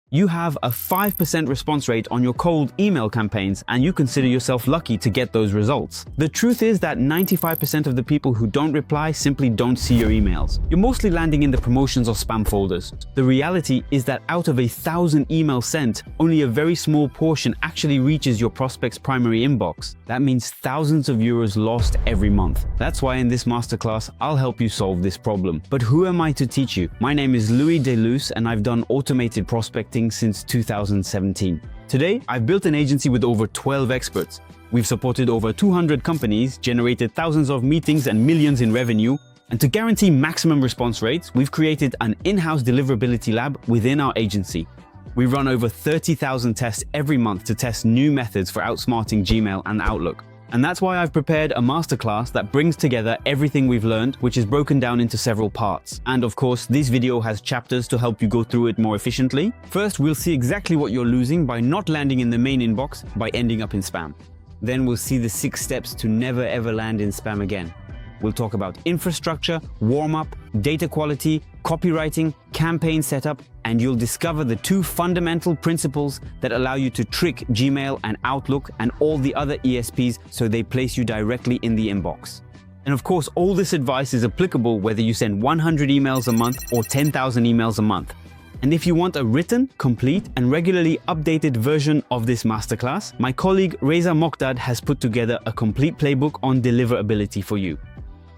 You have a 5% response rate on your cold email campaigns, and you consider yourself lucky to get those results. The truth is that 95% of the people who don't reply simply don't see your emails. You're mostly landing in the promotions or spam folders. The reality is that out of 1,000 emails sent, only a very small portion actually reaches your prospect's primary inbox. That means thousands of euros lost every month. That's why in this masterclass, I'll help you solve this problem. But who am I to teach you? My name is Louis Deslus, and I've done automated prospecting since 2017. Today, I've built an agency with over 12 experts. We've supported over 200 companies, generated thousands of meetings and millions in revenue. And to guarantee maximum response rates, we've created an in-house deliverability lab within our agency. We run over 30,000 tests every month to test new methods for outsmarting Gmail and Outlook. And that's why I've prepared a masterclass that brings together everything we've learned, which is broken down into several parts. And of course, this video has chapters to help you go through it more efficiently. First, we'll see exactly what you're losing by not landing in the main inbox by ending up in spam. Then we'll see the 6 steps to never ever land in spam again. We'll talk about infrastructure, warm-up, data quality, copywriting, campaign setup, and you'll discover the 2 fundamental principles that allow you to trick Gmail and Outlook and all the other ESPs so they place you directly in the inbox. And of course, all this advice is applicable whether you send 100 emails a month or 10,000 emails a month. And if you want a written, complete, and regularly updated version of this masterclass, my colleague Reza Mokdad has put together a complete playbook on deliverability for you.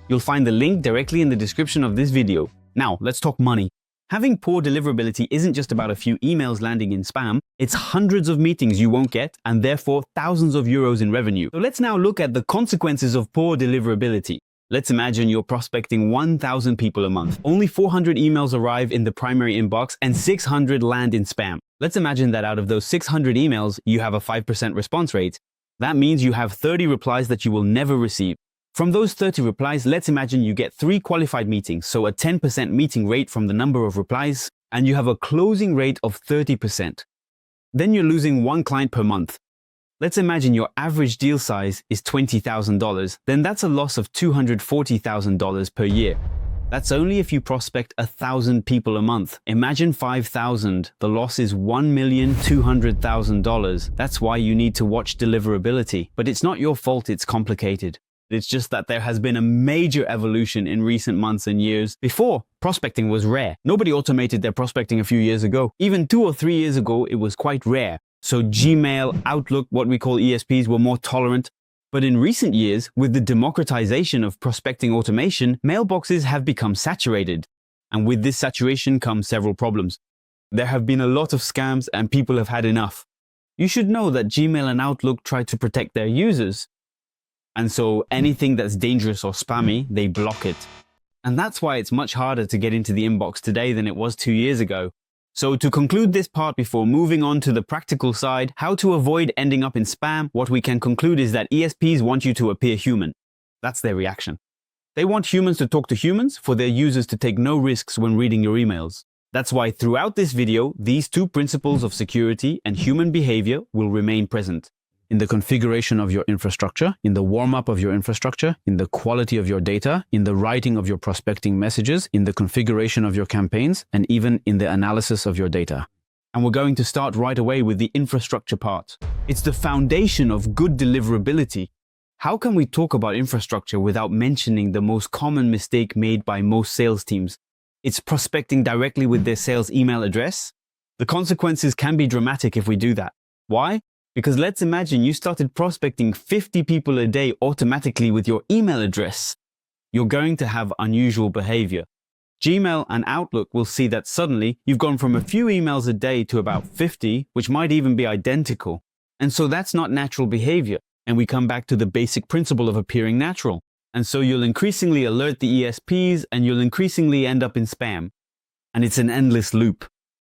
You'll find the link directly in the description of this video. Now, let's talk money. Having poor deliverability isn't just about a few emails landing in spam, it's hundreds of meetings you won't get and therefore thousands of euros in revenue. So let's now look at the consequences of poor deliverability. Let's imagine you're prospecting 1,000 people a month. Only 400 emails arrive in the primary inbox and 600 land in spam. Let's imagine that out of those 600 emails, you have a 5% response rate. That means you have 30 replies that you will never receive. From those 30 replies, let's imagine you get 3 qualified meetings, so a 10% meeting rate from the number of replies, and you have a closing rate of 30%. Then you're losing 1 client per month. Let's imagine your average deal size is $20,000, then that's a loss of $240,000 per year. That's only if you prospect 1,000 people a month. Imagine 5,000, the loss is $1,200,000. That's why you need to watch deliverability. But it's not your fault it's complicated. It's just that there has been a major evolution in recent months and years. Before, prospecting was rare. Nobody automated their prospecting a few years ago. Even 2 or 3 years ago, it was quite rare. So Gmail, Outlook, what we call ESPs, were more tolerant. But in recent years, with the democratization of prospecting automation, mailboxes have become saturated. And with this saturation come several problems. There have been a lot of scams and people have had enough. You should know that Gmail and Outlook try to protect their users. And so anything that's dangerous or spammy, they block it. And that's why it's much harder to get into the inbox today than it was 2 years ago. So to conclude this part before moving on to the practical side, how to avoid ending up in spam, what we can conclude is that ESPs want you to appear human. That's their reaction. They want humans to talk to humans for their users to take no risks when reading your emails. That's why throughout this video, these 2 principles of security and human behavior will remain present. In the configuration of your infrastructure, in the warm-up of your infrastructure, in the quality of your data, in the writing of your prospecting messages, in the configuration of your campaigns, and even in the analysis of your data. And we're going to start right away with the infrastructure part. It's the foundation of good deliverability. How can we talk about infrastructure without mentioning the most common mistake made by most sales teams? It's prospecting directly with their sales email address. The consequences can be dramatic if we do that. Why? Because let's imagine you started prospecting 50 people a day automatically with your email address. You're going to have unusual behavior. Gmail and Outlook will see that suddenly you've gone from a few emails a day to about 50, which might even be identical. And so that's not natural behavior. And we come back to the basic principle of appearing natural. And so you'll increasingly alert the ESPs and you'll increasingly end up in spam. And it's an endless loop.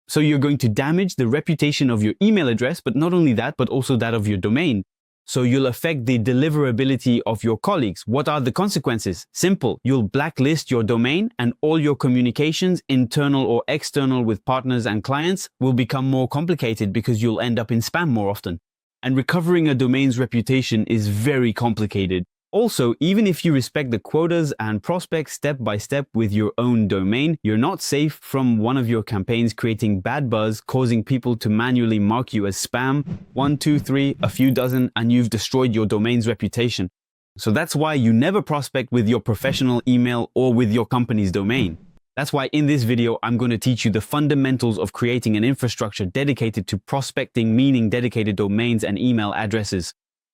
So you're going to damage the reputation of your email address, but not only that, but also that of your domain. So you'll affect the deliverability of your colleagues. What are the consequences? Simple. You'll blacklist your domain and all your communications, internal or external with partners and clients, will become more complicated because you'll end up in spam more often. And recovering a domain's reputation is very complicated. Also, even if you respect the quotas and prospect step by step with your own domain, you're not safe from one of your campaigns creating bad buzz, causing people to manually mark you as spam, 1, 2, 3, a few dozen, and you've destroyed your domain's reputation. So that's why you never prospect with your professional email or with your company's domain. That's why in this video, I'm going to teach you the fundamentals of creating an infrastructure dedicated to prospecting, meaning dedicated domains and email addresses.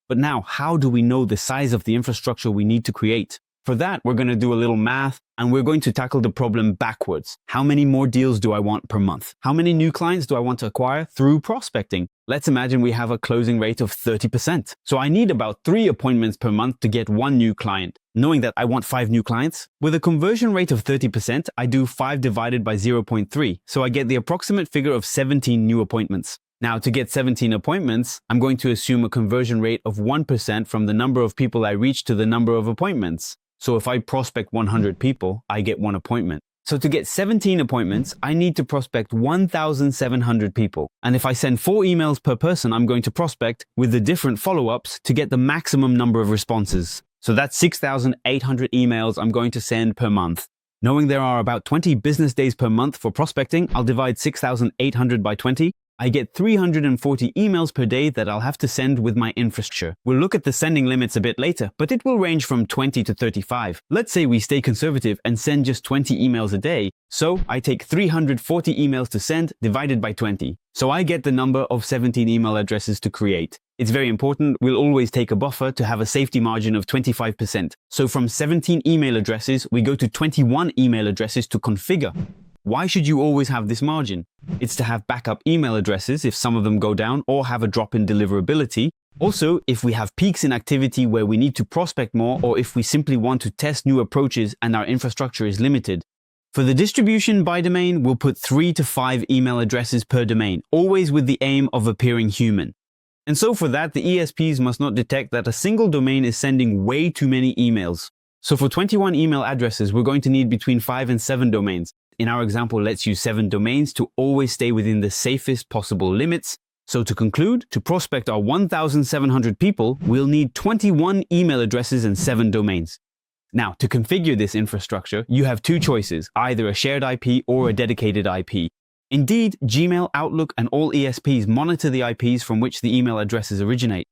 But now, how do we know the size of the infrastructure we need to create? For that, we're going to do a little math and we're going to tackle the problem backwards. How many more deals do I want per month? How many new clients do I want to acquire through prospecting? Let's imagine we have a closing rate of 30%. So I need about 3 appointments per month to get 1 new client. Knowing that I want 5 new clients, with a conversion rate of 30%, I do 5 divided by 0.3. So I get the approximate figure of 17 new appointments. Now, to get 17 appointments, I'm going to assume a conversion rate of 1% from the number of people I reach to the number of appointments. So if I prospect 100 people, I get 1 appointment. So to get 17 appointments, I need to prospect 1,700 people. And if I send 4 emails per person, I'm going to prospect with the different follow-ups to get the maximum number of responses. So that's 6,800 emails I'm going to send per month. Knowing there are about 20 business days per month for prospecting, I'll divide 6,800 by 20. I get 340 emails per day that I'll have to send with my infrastructure. We'll look at the sending limits a bit later, but it will range from 20 to 35. Let's say we stay conservative and send just 20 emails a day. So I take 340 emails to send divided by 20. So I get the number of 17 email addresses to create. It's very important, we'll always take a buffer to have a safety margin of 25%. So from 17 email addresses, we go to 21 email addresses to configure. Why should you always have this margin? It's to have backup email addresses if some of them go down or have a drop in deliverability. Also, if we have peaks in activity where we need to prospect more, or if we simply want to test new approaches and our infrastructure is limited. For the distribution by domain, we'll put 3 to 5 email addresses per domain, always with the aim of appearing human. And so for that, the ESPs must not detect that a single domain is sending way too many emails. So for 21 email addresses, we're going to need between 5 and 7 domains. In our example, let's use 7 domains to always stay within the safest possible limits. So to conclude, to prospect our 1,700 people, we'll need 21 email addresses and 7 domains. Now, to configure this infrastructure, you have 2 choices, either a shared IP or a dedicated IP. Indeed, Gmail, Outlook, and all ESPs monitor the IPs from which the email addresses originate.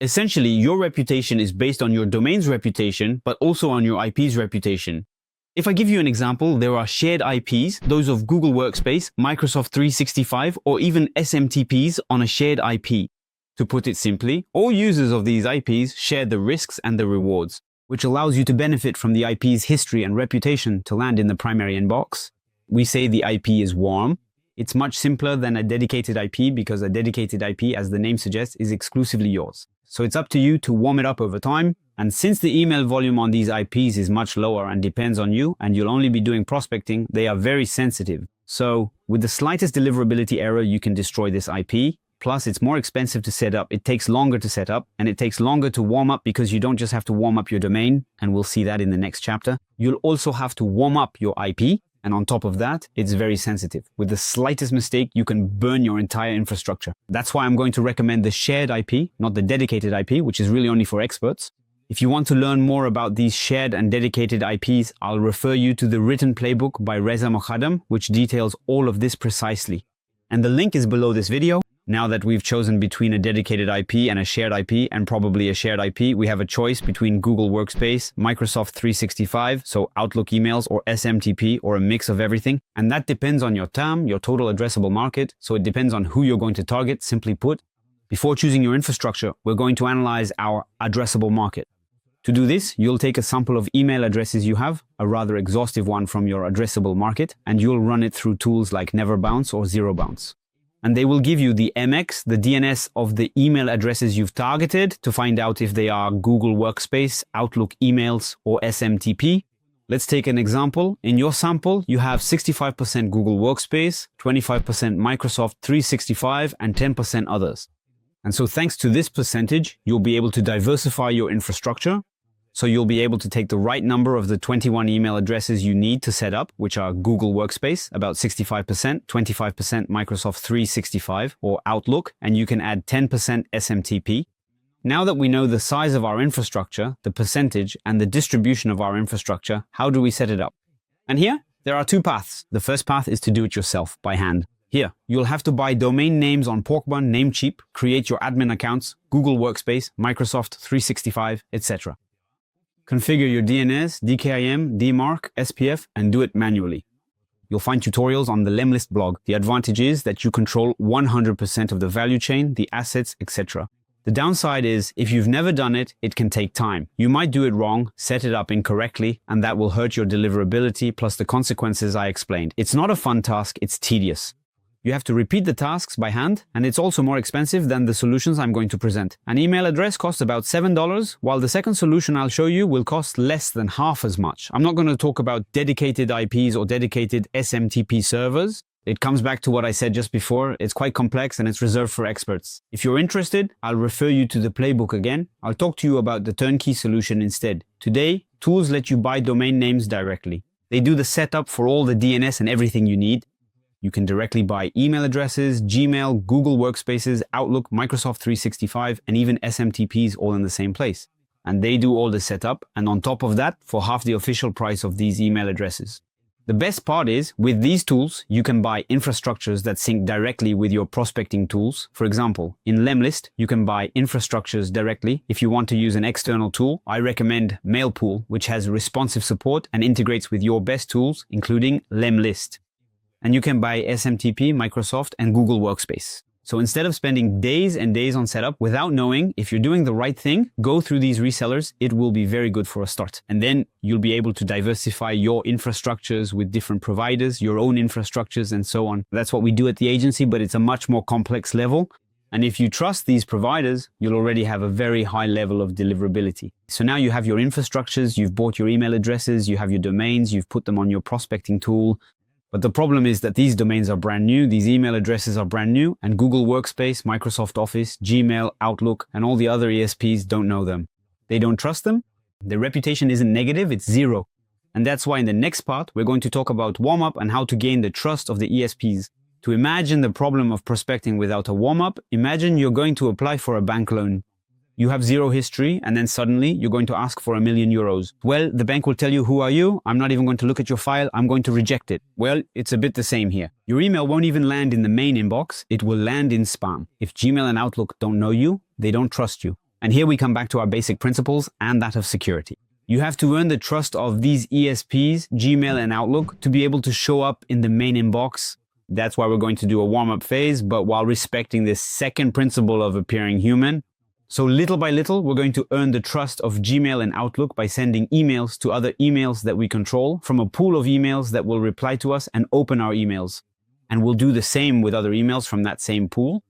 Essentially, your reputation is based on your domain's reputation, but also on your IP's reputation. If I give you an example, there are shared IPs, those of Google Workspace, Microsoft 365, or even SMTPs on a shared IP. To put it simply, all users of these IPs share the risks and the rewards, which allows you to benefit from the IP's history and reputation to land in the primary inbox. We say the IP is warm. It's much simpler than a dedicated IP because a dedicated IP, as the name suggests, is exclusively yours. So it's up to you to warm it up over time. And since the email volume on these IPs is much lower and depends on you, and you'll only be doing prospecting, they are very sensitive. So with the slightest deliverability error, you can destroy this IP. Plus, it's more expensive to set up. It takes longer to set up, and it takes longer to warm up because you don't just have to warm up your domain, and we'll see that in the next chapter. You'll also have to warm up your IP. And on top of that, it's very sensitive. With the slightest mistake, you can burn your entire infrastructure. That's why I'm going to recommend the shared IP, not the dedicated IP, which is really only for experts. If you want to learn more about these shared and dedicated IPs, I'll refer you to the written playbook by Reza Mokhadam, which details all of this precisely. And the link is below this video. Now that we've chosen between a dedicated IP and a shared IP, and probably a shared IP, we have a choice between Google Workspace, Microsoft 365, so Outlook emails, or SMTP, or a mix of everything. And that depends on your TAM, your total addressable market, so it depends on who you're going to target, simply put. Before choosing your infrastructure, we're going to analyze our addressable market. To do this, you'll take a sample of email addresses you have, a rather exhaustive one from your addressable market, and you'll run it through tools like NeverBounce or ZeroBounce. And they will give you the MX, the DNS of the email addresses you've targeted to find out if they are Google Workspace, Outlook emails, or SMTP. Let's take an example. In your sample, you have 65% Google Workspace, 25% Microsoft 365, and 10% others. And so thanks to this percentage, you'll be able to diversify your infrastructure. So you'll be able to take the right number of the 21 email addresses you need to set up, which are Google Workspace, about 65%, 25% Microsoft 365 or Outlook, and you can add 10% SMTP. Now that we know the size of our infrastructure, the percentage, and the distribution of our infrastructure, how do we set it up? And here, there are two paths. The first path is to do it yourself by hand. Here, you'll have to buy domain names on Porkbun, Namecheap, create your admin accounts, Google Workspace, Microsoft 365, etc. Configure your DNS, DKIM, DMARC, SPF, and do it manually. You'll find tutorials on the Lemlist blog. The advantage is that you control 100% of the value chain, the assets, etc. The downside is, if you've never done it, it can take time. You might do it wrong, set it up incorrectly, and that will hurt your deliverability plus the consequences I explained. It's not a fun task, it's tedious. You have to repeat the tasks by hand, and it's also more expensive than the solutions I'm going to present. An email address costs about $7, while the second solution I'll show you will cost less than half as much. I'm not going to talk about dedicated IPs or dedicated SMTP servers. It comes back to what I said just before. It's quite complex and it's reserved for experts. If you're interested, I'll refer you to the playbook again. I'll talk to you about the turnkey solution instead. Today, tools let you buy domain names directly. They do the setup for all the DNS and everything you need. You can directly buy email addresses, Gmail, Google Workspaces, Outlook, Microsoft 365, and even SMTPs all in the same place. And they do all the setup, and on top of that, for half the official price of these email addresses. The best part is, with these tools, you can buy infrastructures that sync directly with your prospecting tools. For example, in Lemlist, you can buy infrastructures directly. If you want to use an external tool, I recommend Mailpool, which has responsive support and integrates with your best tools, including Lemlist. And you can buy SMTP, Microsoft, and Google Workspace. So instead of spending days and days on setup without knowing if you're doing the right thing, go through these resellers. It will be very good for a start. And then you'll be able to diversify your infrastructures with different providers, your own infrastructures, and so on. That's what we do at the agency, but it's a much more complex level. And if you trust these providers, you'll already have a very high level of deliverability. So now you have your infrastructures, you've bought your email addresses, you have your domains, you've put them on your prospecting tool. But the problem is that these domains are brand new, these email addresses are brand new, and Google Workspace, Microsoft Office, Gmail, Outlook, and all the other ESPs don't know them. They don't trust them. Their reputation isn't negative, it's zero. And that's why in the next part, we're going to talk about warm-up and how to gain the trust of the ESPs. To imagine the problem of prospecting without a warm-up, imagine you're going to apply for a bank loan. You have zero history, and then suddenly you're going to ask for €1 million. Well, the bank will tell you, who are you? I'm not even going to look at your file. I'm going to reject it. Well, it's a bit the same here. Your email won't even land in the main inbox. It will land in spam. If Gmail and Outlook don't know you, they don't trust you. And here we come back to our basic principles and that of security. You have to earn the trust of these ESPs, Gmail and Outlook, to be able to show up in the main inbox. That's why we're going to do a warm-up phase, but while respecting this second principle of appearing human. So little by little, we're going to earn the trust of Gmail and Outlook by sending emails to other emails that we control from a pool of emails that will reply to us and open our emails. And we'll do the same with other emails from that same pool.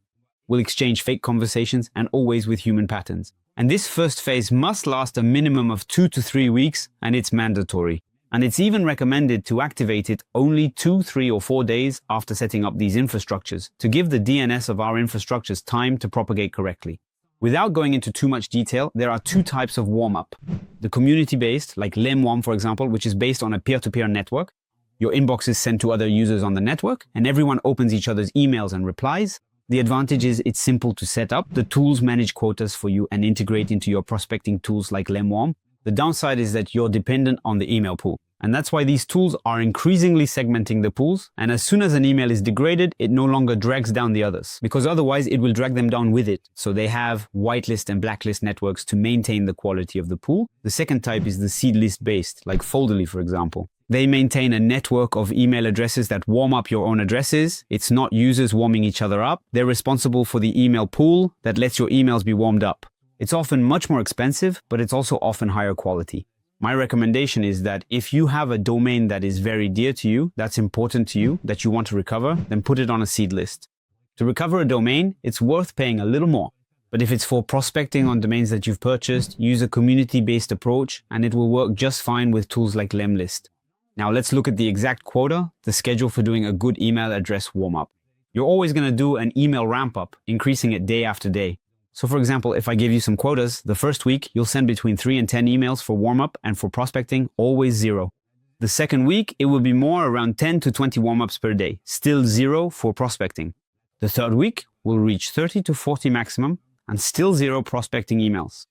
We'll exchange fake conversations and always with human patterns. And this first phase must last a minimum of 2 to 3 weeks, and it's mandatory. And it's even recommended to activate it only 2, 3, or 4 days after setting up these infrastructures to give the DNS of our infrastructures time to propagate correctly. Without going into too much detail, there are 2 types of warm-up. The community-based, like Lem1 for example, which is based on a peer-to-peer network. Your inbox is sent to other users on the network, and everyone opens each other's emails and replies. The advantage is it's simple to set up. The tools manage quotas for you and integrate into your prospecting tools like Lem1. The downside is that you're dependent on the email pool. And that's why these tools are increasingly segmenting the pools. And as soon as an email is degraded, it no longer drags down the others, because otherwise it will drag them down with it. So they have whitelist and blacklist networks to maintain the quality of the pool. The second type is the seed list based, like Folderly, for example. They maintain a network of email addresses that warm up your own addresses. It's not users warming each other up. They're responsible for the email pool that lets your emails be warmed up. It's often much more expensive, but it's also often higher quality. My recommendation is that if you have a domain that is very dear to you, that's important to you, that you want to recover, then put it on a seed list. To recover a domain, it's worth paying a little more. But if it's for prospecting on domains that you've purchased, use a community-based approach, and it will work just fine with tools like Lemlist. Now let's look at the exact quota, the schedule for doing a good email address warm-up. You're always going to do an email ramp-up, increasing it day after day. So for example, if I give you some quotas, the first week, you'll send between 3 and 10 emails for warm-up, and for prospecting, always 0. The second week, it will be more, around 10 to 20 warm-ups per day, still 0 for prospecting. The third week will reach 30 to 40 maximum, and still 0 prospecting emails.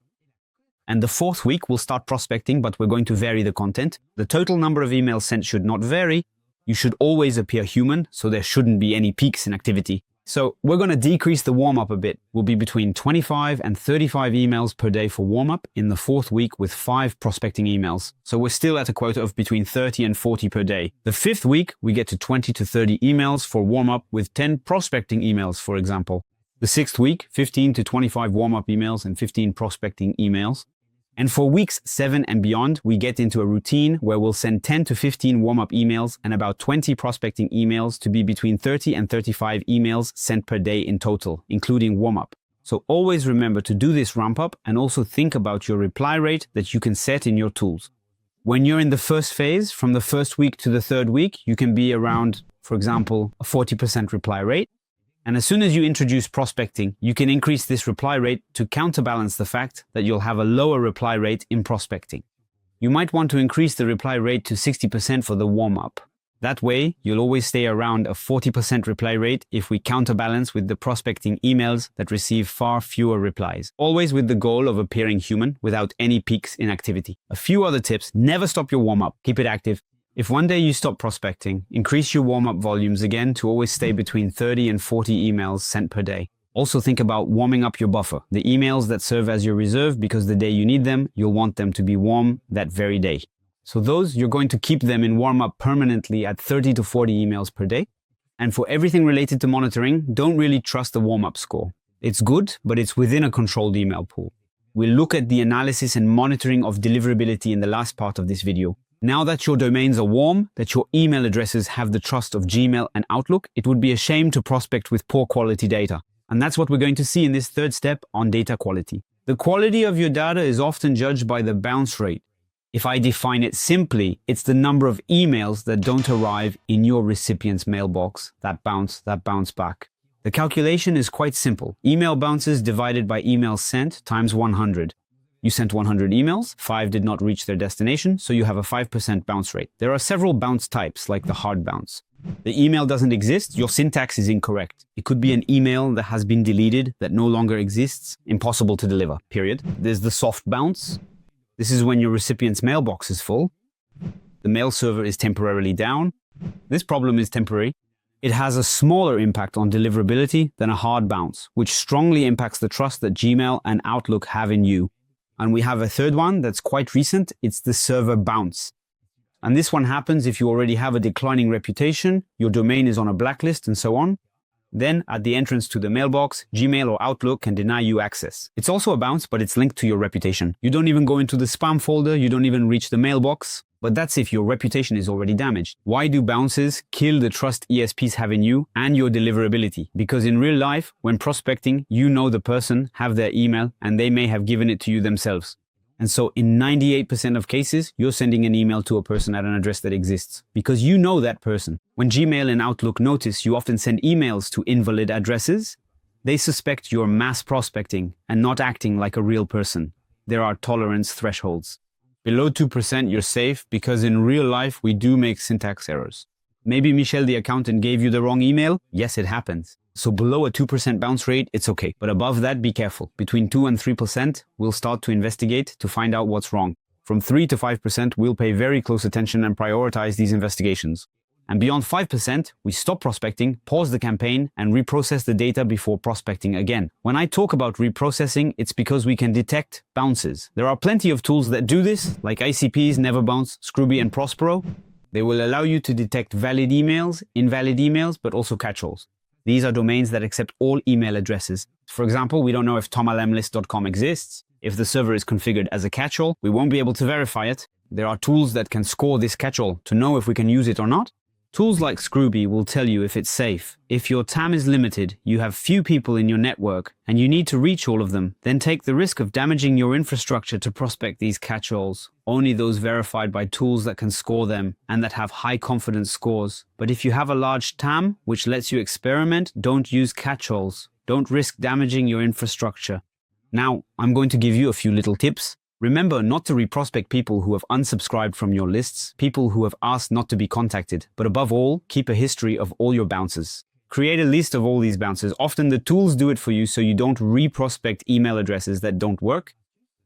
And the 4th week, we'll start prospecting, but we're going to vary the content. The total number of emails sent should not vary. You should always appear human, so there shouldn't be any peaks in activity. So we're going to decrease the warm-up a bit. We'll be between 25 and 35 emails per day for warm-up in the 4th week with 5 prospecting emails. So we're still at a quota of between 30 and 40 per day. The 5th week, we get to 20 to 30 emails for warm-up with 10 prospecting emails, for example. The 6th week, 15 to 25 warm-up emails and 15 prospecting emails. And for weeks 7 and beyond, we get into a routine where we'll send 10 to 15 warm-up emails and about 20 prospecting emails to be between 30 and 35 emails sent per day in total, including warm-up. So always remember to do this ramp-up and also think about your reply rate that you can set in your tools. When you're in the first phase, from the 1st week to the 3rd week, you can be around, for example, a 40% reply rate. And as soon as you introduce prospecting, you can increase this reply rate to counterbalance the fact that you'll have a lower reply rate in prospecting. You might want to increase the reply rate to 60% for the warm-up. That way, you'll always stay around a 40% reply rate if we counterbalance with the prospecting emails that receive far fewer replies. Always with the goal of appearing human without any peaks in activity. A few other tips: never stop your warm-up. Keep it active. If one day you stop prospecting, increase your warm-up volumes again to always stay between 30 and 40 emails sent per day. Also think about warming up your buffer, the emails that serve as your reserve because the day you need them, you'll want them to be warm that very day. So those, you're going to keep them in warm-up permanently at 30 to 40 emails per day. And for everything related to monitoring, don't really trust the warm-up score. It's good, but it's within a controlled email pool. We'll look at the analysis and monitoring of deliverability in the last part of this video. Now that your domains are warm, that your email addresses have the trust of Gmail and Outlook, it would be a shame to prospect with poor quality data. And that's what we're going to see in this 3rd step on data quality. The quality of your data is often judged by the bounce rate. If I define it simply, it's the number of emails that don't arrive in your recipient's mailbox that bounce back. The calculation is quite simple. Email bounces divided by emails sent times 100. You sent 100 emails, 5 did not reach their destination, so you have a 5% bounce rate. There are several bounce types, like the hard bounce. The email doesn't exist, your syntax is incorrect. It could be an email that has been deleted, that no longer exists, impossible to deliver, period. There's the soft bounce. This is when your recipient's mailbox is full. The mail server is temporarily down. This problem is temporary. It has a smaller impact on deliverability than a hard bounce, which strongly impacts the trust that Gmail and Outlook have in you. And we have a 3rd one that's quite recent. It's the server bounce. And this one happens if you already have a declining reputation, your domain is on a blacklist and so on. Then at the entrance to the mailbox, Gmail or Outlook can deny you access. It's also a bounce, but it's linked to your reputation. You don't even go into the spam folder, you don't even reach the mailbox. But that's if your reputation is already damaged. Why do bounces kill the trust ESPs have in you and your deliverability? Because in real life, when prospecting, you know the person, have their email, and they may have given it to you themselves. And so in 98% of cases, you're sending an email to a person at an address that exists because you know that person. When Gmail and Outlook notice you often send emails to invalid addresses, they suspect you're mass prospecting and not acting like a real person. There are tolerance thresholds. Below 2%, you're safe because in real life, we do make syntax errors. Maybe Michelle, the accountant, gave you the wrong email. Yes, it happens. So below a 2% bounce rate, it's okay. But above that, be careful. Between 2 and 3%, we'll start to investigate to find out what's wrong. From 3 to 5%, we'll pay very close attention and prioritize these investigations. And beyond 5%, we stop prospecting, pause the campaign, and reprocess the data before prospecting again. When I talk about reprocessing, it's because we can detect bounces. There are plenty of tools that do this, like ICPs, Neverbounce, Scrooby, and Prospero. They will allow you to detect valid emails, invalid emails, but also catch-alls. These are domains that accept all email addresses. For example, we don't know if tomalmlist.com exists. If the server is configured as a catch-all, we won't be able to verify it. There are tools that can score this catch-all to know if we can use it or not. Tools like Scrooby will tell you if it's safe. If your TAM is limited, you have few people in your network, and you need to reach all of them, then take the risk of damaging your infrastructure to prospect these catch-alls. Only those verified by tools that can score them and that have high confidence scores. But if you have a large TAM, which lets you experiment, don't use catch-alls. Don't risk damaging your infrastructure. Now, I'm going to give you a few little tips. Remember not to reprospect people who have unsubscribed from your lists, people who have asked not to be contacted, but above all, keep a history of all your bounces. Create a list of all these bounces. Often the tools do it for you so you don't reprospect email addresses that don't work.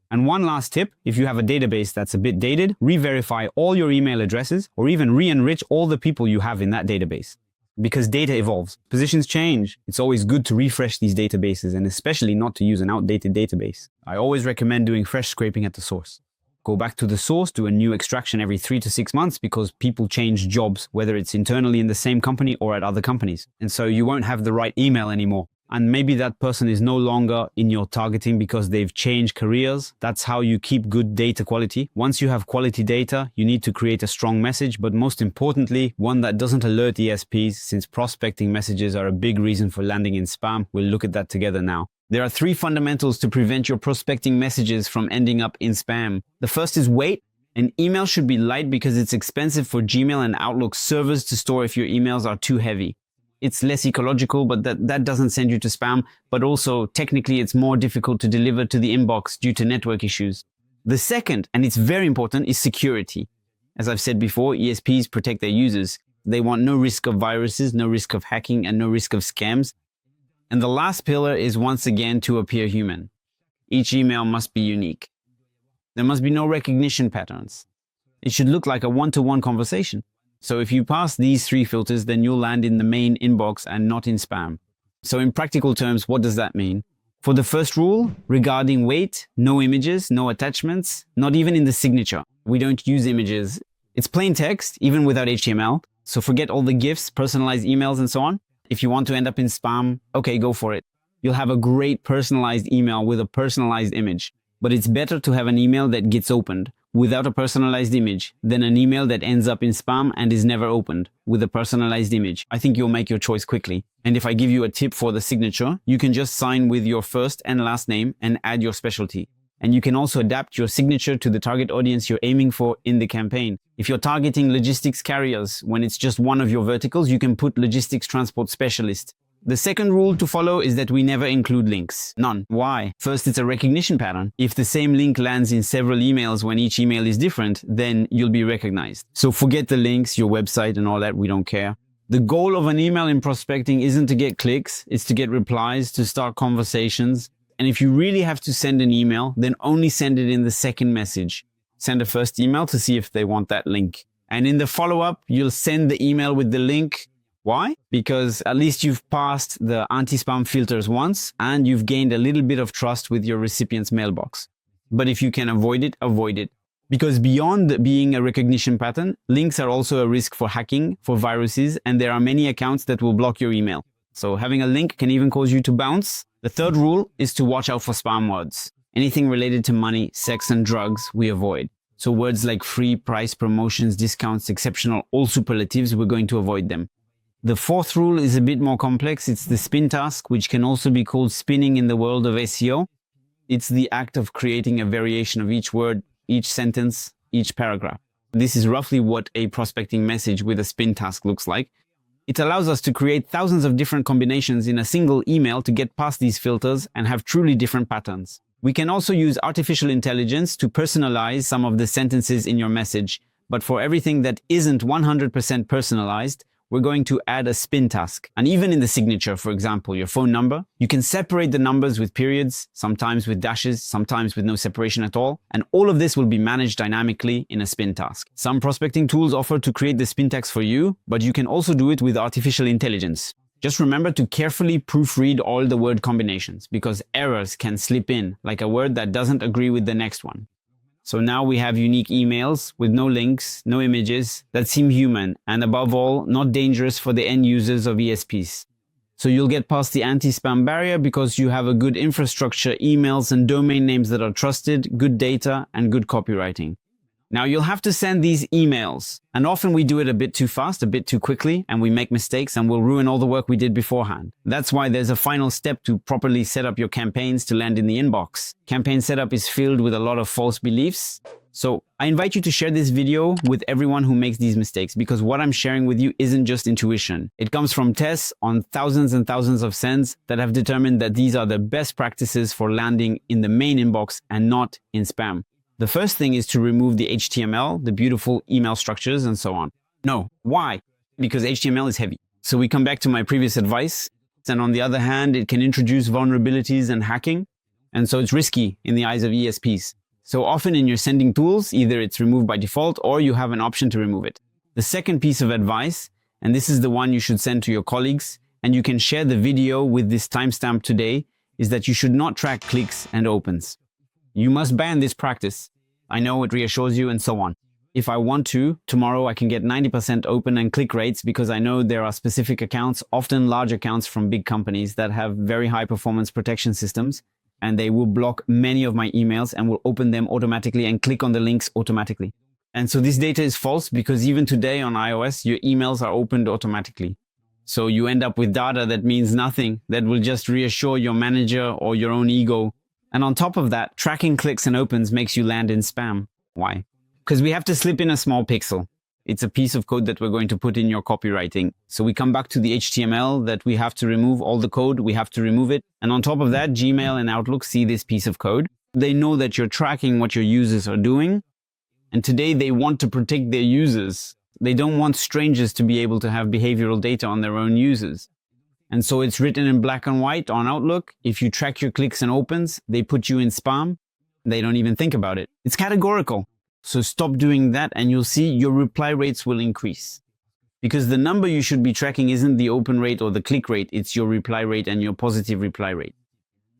And one last tip, if you have a database that's a bit dated, re-verify all your email addresses or even re-enrich all the people you have in that database. Because data evolves, positions change. It's always good to refresh these databases and especially not to use an outdated database. I always recommend doing fresh scraping at the source. Go back to the source, do a new extraction every 3 to 6 months because people change jobs, whether it's internally in the same company or at other companies. And so you won't have the right email anymore. And maybe that person is no longer in your targeting because they've changed careers. That's how you keep good data quality. Once you have quality data, you need to create a strong message, but most importantly, one that doesn't alert ESPs, since prospecting messages are a big reason for landing in spam. We'll look at that together now. There are 3 fundamentals to prevent your prospecting messages from ending up in spam. The first is weight. An email should be light because it's expensive for Gmail and Outlook servers to store if your emails are too heavy. It's less ecological, but that doesn't send you to spam, but also technically it's more difficult to deliver to the inbox due to network issues. The second, and it's very important, is security. As I've said before, ESPs protect their users. They want no risk of viruses, no risk of hacking, and no risk of scams. And the last pillar is once again to appear human. Each email must be unique. There must be no recognition patterns. It should look like a one-to-one conversation. So if you pass these 3 filters, then you'll land in the main inbox and not in spam. So in practical terms, what does that mean? For the first rule, regarding weight, no images, no attachments, not even in the signature. We don't use images. It's plain text, even without HTML. So forget all the GIFs, personalized emails, and so on. If you want to end up in spam, okay, go for it. You'll have a great personalized email with a personalized image. But it's better to have an email that gets opened without a personalized image than an email that ends up in spam and is never opened with a personalized image. I think you'll make your choice quickly. And if I give you a tip for the signature, you can just sign with your first and last name and add your specialty. And you can also adapt your signature to the target audience you're aiming for in the campaign. If you're targeting logistics carriers, when it's just one of your verticals, you can put logistics transport specialist. The second rule to follow is that we never include links. None. Why? First, it's a recognition pattern. If the same link lands in several emails when each email is different, then you'll be recognized. So forget the links, your website and all that, we don't care. The goal of an email in prospecting isn't to get clicks, it's to get replies, to start conversations. And if you really have to send an email, then only send it in the second message. Send a first email to see if they want that link. And in the follow-up, you'll send the email with the link. Why? Because at least you've passed the anti-spam filters once and you've gained a little bit of trust with your recipient's mailbox. But if you can avoid it, avoid it. Because beyond being a recognition pattern, links are also a risk for hacking, for viruses, and there are many accounts that will block your email. So having a link can even cause you to bounce. The third rule is to watch out for spam words. Anything related to money, sex, and drugs, we avoid. So words like free, price, promotions, discounts, exceptional, all superlatives, we're going to avoid them. The fourth rule is a bit more complex. It's the spin task, which can also be called spinning in the world of SEO. It's the act of creating a variation of each word, each sentence, each paragraph. This is roughly what a prospecting message with a spin task looks like. It allows us to create thousands of different combinations in a single email to get past these filters and have truly different patterns. We can also use artificial intelligence to personalize some of the sentences in your message. But for everything that isn't 100% personalized, we're going to add a spin task. And even in the signature, for example, your phone number, you can separate the numbers with periods, sometimes with dashes, sometimes with no separation at all. And all of this will be managed dynamically in a spin task. Some prospecting tools offer to create the spin task for you, but you can also do it with artificial intelligence. Just remember to carefully proofread all the word combinations because errors can slip in, like a word that doesn't agree with the next one. So now we have unique emails with no links, no images that seem human and above all, not dangerous for the end users of ESPs. So you'll get past the anti-spam barrier because you have a good infrastructure, emails and domain names that are trusted, good data and good copywriting. Now you'll have to send these emails and often we do it a bit too fast, a bit too quickly and we make mistakes and we'll ruin all the work we did beforehand. That's why there's a final step to properly set up your campaigns to land in the inbox. Campaign setup is filled with a lot of false beliefs. So I invite you to share this video with everyone who makes these mistakes because what I'm sharing with you isn't just intuition. It comes from tests on thousands and thousands of sends that have determined that these are the best practices for landing in the main inbox and not in spam. The first thing is to remove the HTML, the beautiful email structures and so on. No. Why? Because HTML is heavy. So we come back to my previous advice. And on the other hand, it can introduce vulnerabilities and hacking. And so it's risky in the eyes of ESPs. So often in your sending tools, either it's removed by default or you have an option to remove it. The second piece of advice, and this is the one you should send to your colleagues, and you can share the video with this timestamp today, is that you should not track clicks and opens. You must ban this practice. I know it reassures you and so on. If I want to, tomorrow I can get 90% open and click rates because I know there are specific accounts, often large accounts from big companies that have very high performance protection systems, and they will block many of my emails and will open them automatically and click on the links automatically. And so this data is false because even today on iOS, your emails are opened automatically. So you end up with data that means nothing, that will just reassure your manager or your own ego. And on top of that, tracking clicks and opens makes you land in spam. Why? Because we have to slip in a small pixel. It's a piece of code that we're going to put in your copywriting. So we come back to the HTML that we have to remove all the code. We have to remove it. And on top of that, Gmail and Outlook see this piece of code. They know that you're tracking what your users are doing. And today they want to protect their users. They don't want strangers to be able to have behavioral data on their own users. And so it's written in black and white on Outlook. If you track your clicks and opens, they put you in spam. They don't even think about it. It's categorical. So stop doing that and you'll see your reply rates will increase. Because the number you should be tracking isn't the open rate or the click rate, it's your reply rate and your positive reply rate.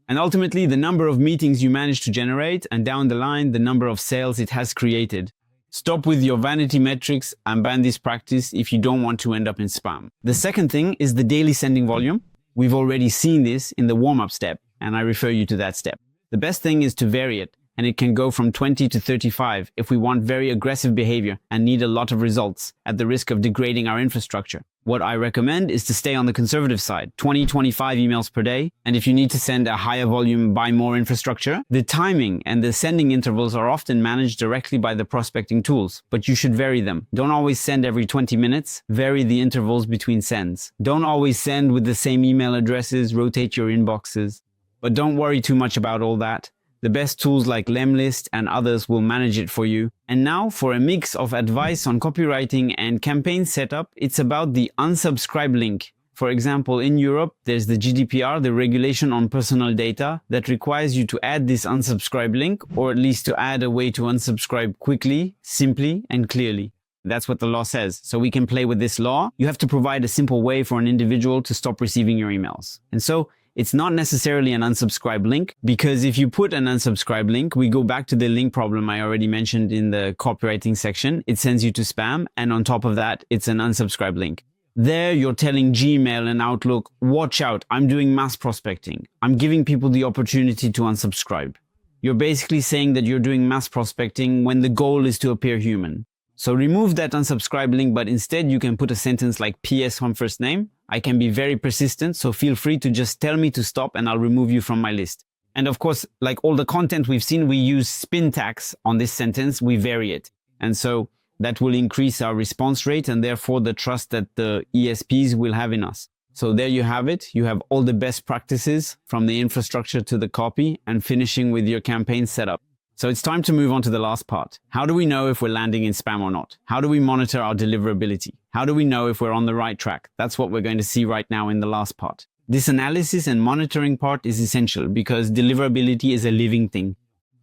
And ultimately, the number of meetings you manage to generate and down the line, the number of sales it has created. Stop with your vanity metrics and ban this practice if you don't want to end up in spam. The second thing is the daily sending volume. We've already seen this in the warm-up step, and I refer you to that step. The best thing is to vary it. And it can go from 20 to 35 if we want very aggressive behavior and need a lot of results at the risk of degrading our infrastructure. What I recommend is to stay on the conservative side, 20-25 emails per day. And if you need to send a higher volume, buy more infrastructure. The timing and the sending intervals are often managed directly by the prospecting tools, but you should vary them. Don't always send every 20 minutes. Vary the intervals between sends. Don't always send with the same email addresses. Rotate your inboxes. But don't worry too much about all that. The best tools like Lemlist and others will manage it for you. And now for a mix of advice on copywriting and campaign setup, it's about the unsubscribe link. For example, in Europe, there's the GDPR, the regulation on personal data, that requires you to add this unsubscribe link, or at least to add a way to unsubscribe quickly, simply, and clearly. That's what the law says. So we can play with this law. You have to provide a simple way for an individual to stop receiving your emails. And so it's not necessarily an unsubscribe link, because if you put an unsubscribe link, we go back to the link problem I already mentioned in the copywriting section. It sends you to spam, and on top of that, it's an unsubscribe link. There, you're telling Gmail and Outlook, watch out, I'm doing mass prospecting. I'm giving people the opportunity to unsubscribe. You're basically saying that you're doing mass prospecting when the goal is to appear human. So remove that unsubscribe link, but instead you can put a sentence like PS from first name. I can be very persistent, so feel free to just tell me to stop and I'll remove you from my list. And of course, like all the content we've seen, we use spin tags on this sentence, we vary it. And so that will increase our response rate and therefore the trust that the ESPs will have in us. So there you have it. You have all the best practices from the infrastructure to the copy and finishing with your campaign setup. So it's time to move on to the last part. How do we know if we're landing in spam or not? How do we monitor our deliverability? How do we know if we're on the right track? That's what we're going to see right now in the last part. This analysis and monitoring part is essential because deliverability is a living thing.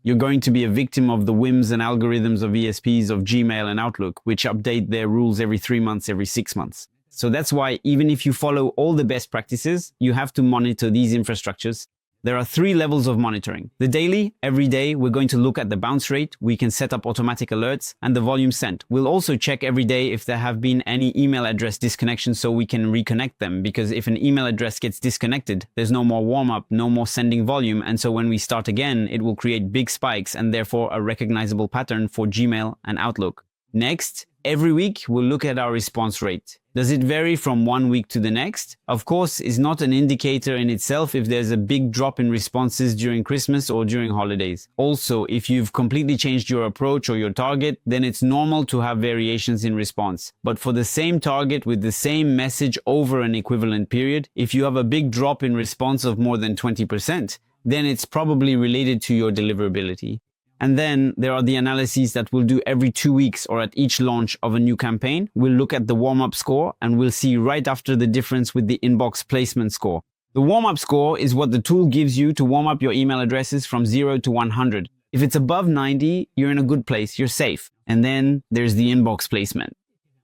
You're going to be a victim of the whims and algorithms of ESPs, of Gmail and Outlook, which update their rules every 3 months, every 6 months. So that's why even if you follow all the best practices, you have to monitor these infrastructures. There are 3 levels of monitoring. The daily, every day, we're going to look at the bounce rate. We can set up automatic alerts and the volume sent. We'll also check every day if there have been any email address disconnections so we can reconnect them. Because if an email address gets disconnected, there's no more warm-up, no more sending volume. And so when we start again, it will create big spikes and therefore a recognizable pattern for Gmail and Outlook. Next, every week, we'll look at our response rate. Does it vary from one week to the next? Of course, it's not an indicator in itself if there's a big drop in responses during Christmas or during holidays. Also, if you've completely changed your approach or your target, then it's normal to have variations in response. But for the same target with the same message over an equivalent period, if you have a big drop in response of more than 20%, then it's probably related to your deliverability. And then there are the analyses that we'll do every 2 weeks or at each launch of a new campaign. We'll look at the warm-up score and we'll see right after the difference with the inbox placement score. The warm-up score is what the tool gives you to warm up your email addresses from 0 to 100. If it's above 90, you're in a good place, you're safe. And then there's the inbox placement.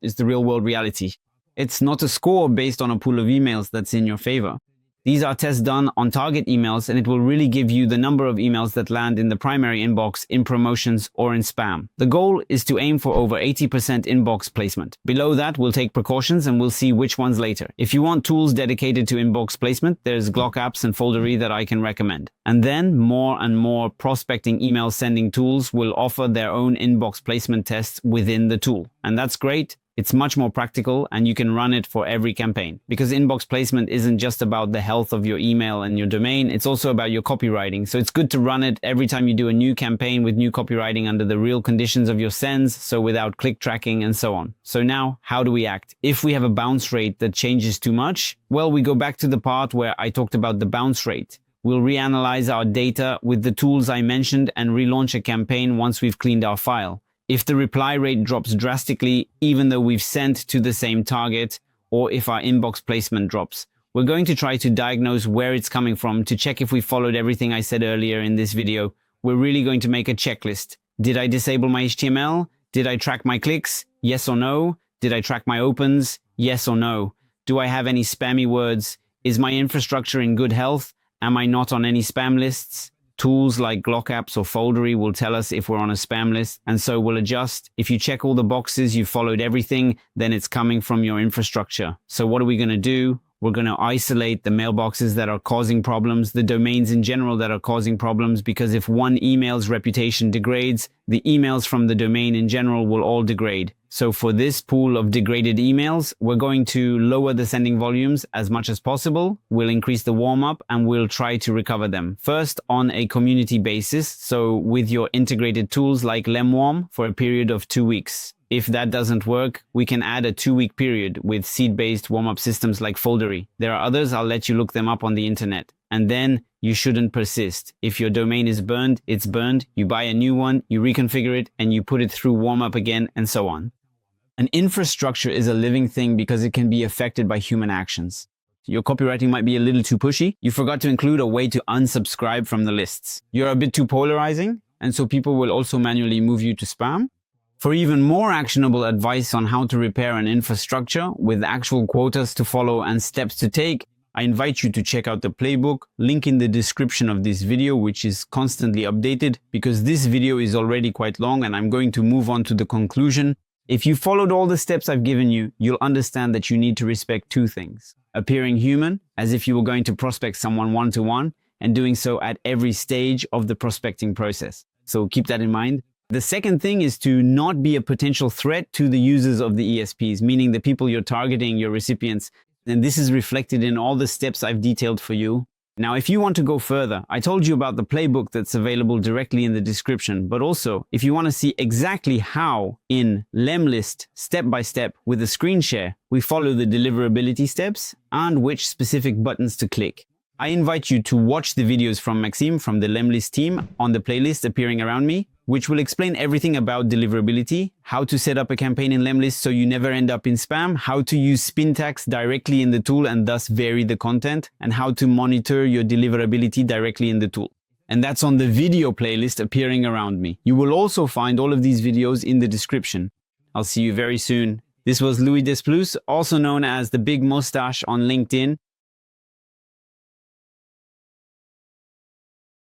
It's the real-world reality. It's not a score based on a pool of emails that's in your favor. These are tests done on target emails, and it will really give you the number of emails that land in the primary inbox, in promotions, or in spam. The goal is to aim for over 80% inbox placement. Below that, we'll take precautions and we'll see which ones later. If you want tools dedicated to inbox placement, there's Glock apps and Foldery that I can recommend. And then more and more prospecting email sending tools will offer their own inbox placement tests within the tool. And that's great. It's much more practical and you can run it for every campaign, because inbox placement isn't just about the health of your email and your domain, it's also about your copywriting. So it's good to run it every time you do a new campaign with new copywriting under the real conditions of your sends, so without click tracking and so on. So now, how do we act? If we have a bounce rate that changes too much, well, we go back to the part where I talked about the bounce rate. We'll reanalyze our data with the tools I mentioned and relaunch a campaign once we've cleaned our file. If the reply rate drops drastically, even though we've sent to the same target, or if our inbox placement drops, we're going to try to diagnose where it's coming from to check if we followed everything I said earlier in this video. We're really going to make a checklist. Did I disable my HTML? Did I track my clicks? Yes or no? Did I track my opens? Yes or no? Do I have any spammy words? Is my infrastructure in good health? Am I not on any spam lists? Tools like Glock apps or Foldery will tell us if we're on a spam list, and so we'll adjust. If you check all the boxes, you followed everything, then it's coming from your infrastructure. So what are we going to do? We're going to isolate the mailboxes that are causing problems, the domains in general that are causing problems, because if one email's reputation degrades, the emails from the domain in general will all degrade. So for this pool of degraded emails, we're going to lower the sending volumes as much as possible. We'll increase the warm-up and we'll try to recover them. First, on a community basis, so with your integrated tools like Lemwarm for a period of 2 weeks. If that doesn't work, we can add a 2-week period with seed-based warm-up systems like Foldery. There are others, I'll let you look them up on the internet. And then you shouldn't persist. If your domain is burned, it's burned. You buy a new one, you reconfigure it, and you put it through warm-up again, and so on. An infrastructure is a living thing because it can be affected by human actions. Your copywriting might be a little too pushy. You forgot to include a way to unsubscribe from the lists. You're a bit too polarizing, and so people will also manually move you to spam. For even more actionable advice on how to repair an infrastructure with actual quotas to follow and steps to take, I invite you to check out the playbook, link in the description of this video, which is constantly updated, because this video is already quite long and I'm going to move on to the conclusion. If you followed all the steps I've given you, you'll understand that you need to respect 2 things. Appearing human, as if you were going to prospect someone one-to-one, and doing so at every stage of the prospecting process. So keep that in mind. The second thing is to not be a potential threat to the users of the ESPs, meaning the people you're targeting, your recipients. And this is reflected in all the steps I've detailed for you. Now, if you want to go further, I told you about the playbook that's available directly in the description, but also if you want to see exactly how in Lemlist, step by step with a screen share, we follow the deliverability steps and which specific buttons to click. I invite you to watch the videos from Maxime from the Lemlist team on the playlist appearing around me, which will explain everything about deliverability, how to set up a campaign in Lemlist so you never end up in spam, how to use spin tags directly in the tool and thus vary the content, and how to monitor your deliverability directly in the tool. And that's on the video playlist appearing around me. You will also find all of these videos in the description. I'll see you very soon. This was Louis Deslus, also known as the Big Mustache on LinkedIn.